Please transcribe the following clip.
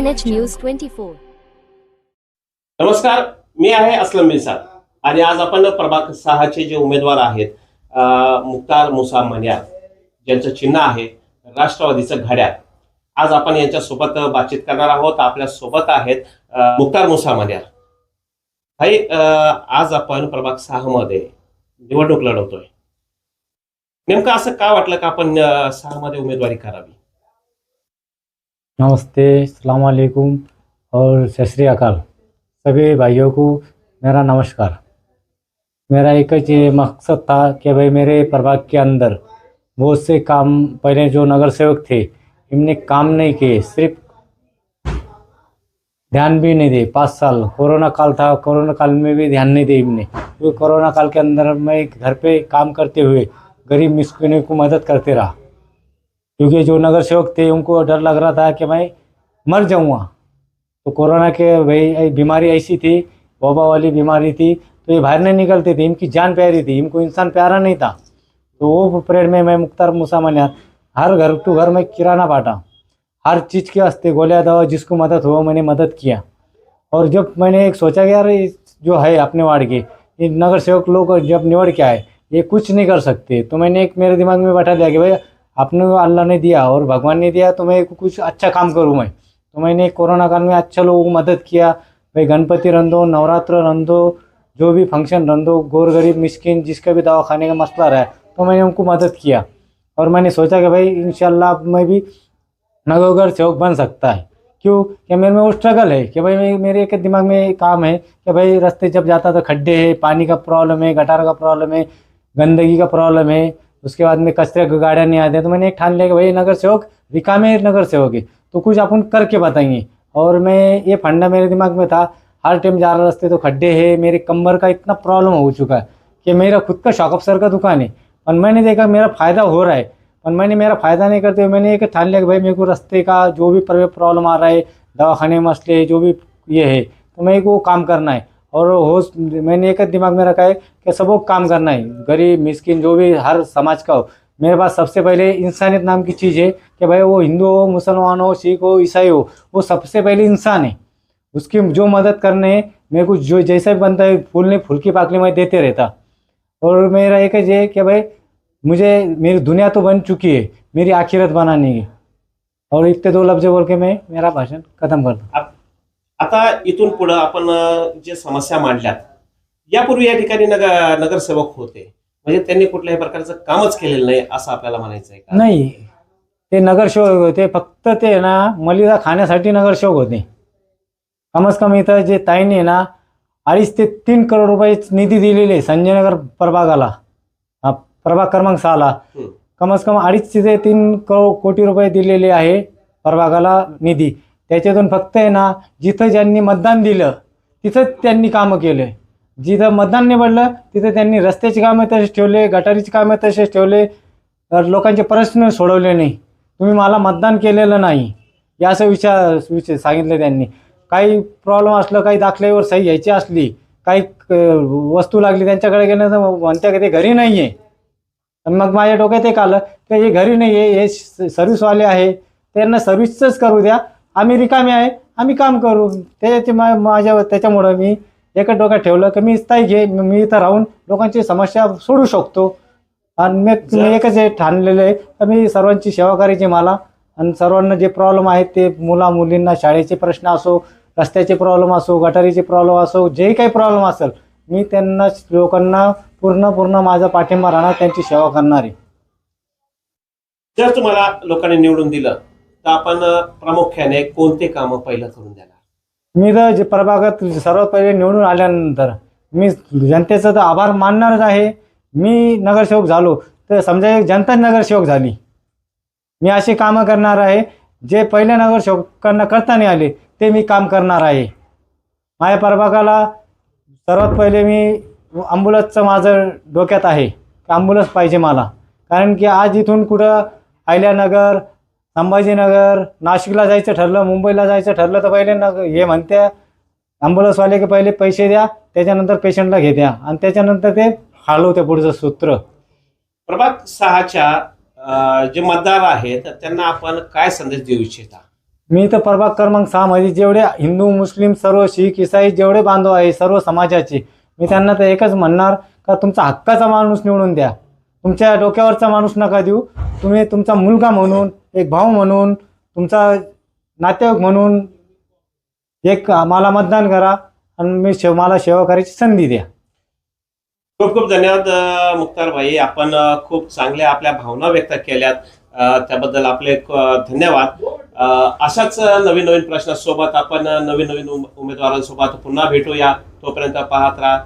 NH News 24. नमस्कार, मी आहे असलम मिसाळ आणि आज आपण प्रभाग 6 चे जे उमेदवार आहेत मुख्तार मुसा मन्यार ज्यांचं चिन्ह आहे राष्ट्रवादीचं घड्याळ, आज आपण यांच्यासोबत बातचीत करणार आहोत. आपल्या सोबत आहेत मुख्तार मुसा मन्यार भाई. आज आपण प्रभाग 6 मध्ये निवडणूक लढवतोय. नेमकं असं का वाटलं का आपण 6 मध्ये उमेदवारी करावी? नमस्ते, अस्सलाम वालेकुम और सत श्री अकाल। सभी भाइयों को मेरा नमस्कार। मेरा एक ही मकसद था कि भाई मेरे प्रभाग के अंदर बहुत से काम, पहले जो नगर सेवक थे इनने काम नहीं किए, सिर्फ ध्यान भी नहीं दे। 5 साल कोरोना काल था, कोरोना काल में भी ध्यान नहीं दे इनने। तो कोरोना काल के अंदर मैं घर पे काम करते हुए गरीब मिस्किनों को मदद करते रहा, क्योंकि जो नगर सेवक थे उनको डर लग रहा था कि मैं मर जाऊंगा। तो कोरोना के भाई बीमारी ऐसी थी, वबा वाली बीमारी थी, तो ये बाहर नहीं निकलते थे, इनकी जान प्यारी थी, इनको इंसान प्यारा नहीं था। तो वो परेड में मैं मुख्तार मुसा मन्यार हर घर टू घर में किराना बांटा, हर चीज़ के वास्ते गोलियाँ दवा जिसको मदद हो मैंने मदद किया। और जब मैंने एक सोचा कि यार जो है अपने वार्ड के ये नगर सेवक लोग जब निवड़ के आए ये कुछ नहीं कर सकते, तो मैंने एक मेरे दिमाग में बैठा दिया कि भाई अपने अल्लाह ने दिया और भगवान ने दिया, तो मैं कुछ अच्छा काम करूँ मैं। तो मैंने कोरोना काल में अच्छा लोगों को मदद किया। भाई गणपति रंधो, नवरात्र रंधो, जो भी फंक्शन रंधो, गोर गरीब मिस्किन जिसका भी दवा खाने का मसला रहा तो मैंने उनको मदद किया। और मैंने सोचा कि भाई इंशाल्लाह मैं भी नगर सेवक बन सकता है। क्यों कि मेरे में वो स्ट्रगल है कि भाई मेरे एक दिमाग में काम है कि भाई रास्ते जब जाता तो खड्डे है, पानी का प्रॉब्लम है, गटार का प्रॉब्लम है, गंदगी का प्रॉब्लम है, उसके बाद में कचरे की गाड़ियाँ नहीं आते। तो मैंने एक ठान लिया कि भाई नगर सेवक रिकामे नगर सेवक है तो कुछ अपन करके बताएंगे। और मैं ये फंडा मेरे दिमाग में था, हर टाइम जा रहा रास्ते तो खड्डे है, मेरे कमर का इतना प्रॉब्लम हो चुका है कि मेरा खुद का शॉक अफसर का दुकान है, और मैंने देखा मेरा फ़ायदा हो रहा है, और मैंने मेरा फ़ायदा नहीं करते हुए मैंने एक ठान लिया कि भाई मेरे को रास्ते का जो भी प्रॉब्लम आ रहा है, दवाखाने मसले जो भी ये है, तो मेरे को काम करना है। और होश मैंने एक दिमाग में रखा है कि सबको काम करना है, गरीब मिस्किन जो भी हर समाज का हो। मेरे पास सबसे पहले इंसानियत नाम की चीज़ है कि भाई वो हिंदू हो, मुसलमान हो, सिख हो, ईसाई हो, वो सबसे पहले इंसान है। उसकी जो मदद करने मेरे को जो जैसा भी बनता है फूल की पाकली मैं देते रहता। और मेरा एक है कि भाई मुझे मेरी दुनिया तो बन चुकी है, मेरी आखिरत बनानी है। और इतने 2 लफ्ज बोल के मैं मेरा भाषण खत्म करता। आता इथून पुढे आपण जे समस्या मांडल्यात, यापूर्वी या ठिकाणी नगरसेवक होते, म्हणजे त्यांनी कुठल्याही प्रकारचं कामच केलेलं नाही असं आपल्याला म्हणायचं आहे का? नाही, ते नगरसेवक होते, फक्त ते ना मलिदा खाण्यासाठी नगरसेवक होते। कमस कम इथं जे ताईने ना 2.5 ते 3 करोड रुपये निधी दिलेले संजयनगर प्रभागाला, प्रभाग क्रमांक 6ला कमस कम 2.5 ते 3 कोटी रुपये दिलेले आहे प्रभागाला निधी। त्याच्यातून फक्त आहे ना जिथं ज्यांनी मतदान दिलं तिथं त्यांनी कामं केले, जिथं मतदान निवडलं तिथं त्यांनी रस्त्याची कामं तसेच ठेवले, गटारीची कामं तसेच ठेवले, लोकांचे प्रश्न सोडवले नाही। तुम्ही मला मतदान केलेलं नाही या असं विचार सांगितलं त्यांनी। काही प्रॉब्लेम असलं, काही दाखल्यावर सही घ्यायची असली, काही वस्तू लागली त्यांच्याकडे गेलं तर म्हणत्या की ते घरी नाही आहे। मग माझ्या डोक्यात एक आलं की हे घरी नाही आहे, हे सर्व्हिसवाले आहे, त्यांना सर्व्हिसच करू द्या, आम्ही रिकामे आहे, आम्ही काम करू। त्याच्यामुळं मी एकच डोक्यात ठेवलं की मी स्थायिक घे, मी इथं राहून लोकांची समस्या सोडू शकतो। आणि मी एकच हे ठाणलेलं आहे तर मी सर्वांची सेवा करायची मला, आणि सर्वांना जे प्रॉब्लेम आहेत ते मुला मुलींना शाळेचे प्रश्न असो, रस्त्याचे प्रॉब्लेम असो, गटारीचे प्रॉब्लेम असो, जे काही प्रॉब्लेम असेल मी त्यांना लोकांना पूर्ण माझा पाठिंबा राहणार, त्यांची सेवा करणार आहे। जर तुम्हाला लोकांनी निवडून दिलं तर आपण प्रामुख्याने कोणते कामं पहिलं करून देणार? मी तर जे प्रभागात सर्वात पहिले निवडून आल्यानंतर मी जनतेचा तर आभार मानणारच आहे। मी नगरसेवक झालो तर समजा एक जनता नगरसेवक झाली, मी असे कामं करणार आहे जे पहिल्या नगरसेवकांना करता नाही आले ते मी काम करणार आहे। माझ्या प्रभागाला सर्वात पहिले मी ॲम्ब्युलन्सचं माझं डोक्यात आहे की ॲम्ब्युलन्स पाहिजे मला, कारण की आज इथून कुठं अहिल्यानगर, संभाजीनगर, नाशिकला जायचं ठरलं, मुंबईला जायचं ठरलं तर पहिले हे म्हणते ॲम्ब्युलन्सवाले की पहिले पैसे द्या, त्याच्यानंतर पेशंटला घेत्या आणि त्याच्यानंतर ते हलवते पुढचं सूत्र। प्रभाग 6च्या जे मतदार आहेत त्यांना आपण काय संदेश देऊ इच्छिता? मी तर प्रभाग क्रमांक 6 मध्ये जेवढे हिंदू मुस्लिम सर्व शीख ईसाई जेवढे बांधव आहे सर्व समाजाचे मी त्यांना तर एकच म्हणणार का तुमचा हक्काचा माणूस निवडून द्या. तुमच्या डोक्यावरचा माणूस नका देऊ. तुम्ही तुमचा मुलगा म्हणून, एक भाऊ म्हणून, तुमचा नातेवाईक म्हणून एक मला मतदान करा आणि मला सेवा करायची संधी द्या. खूप खूप धन्यवाद मुख्तार भाई. आपण खूप चांगल्या आपल्या भावना व्यक्त केल्यात. त्याबद्दल आपले धन्यवाद. अशाच नवीन नवीन प्रश्नासोबत आपण नवीन नवीन उमेदवारांसोबत पुन्हा भेटूया. तोपर्यंत पाहत राहा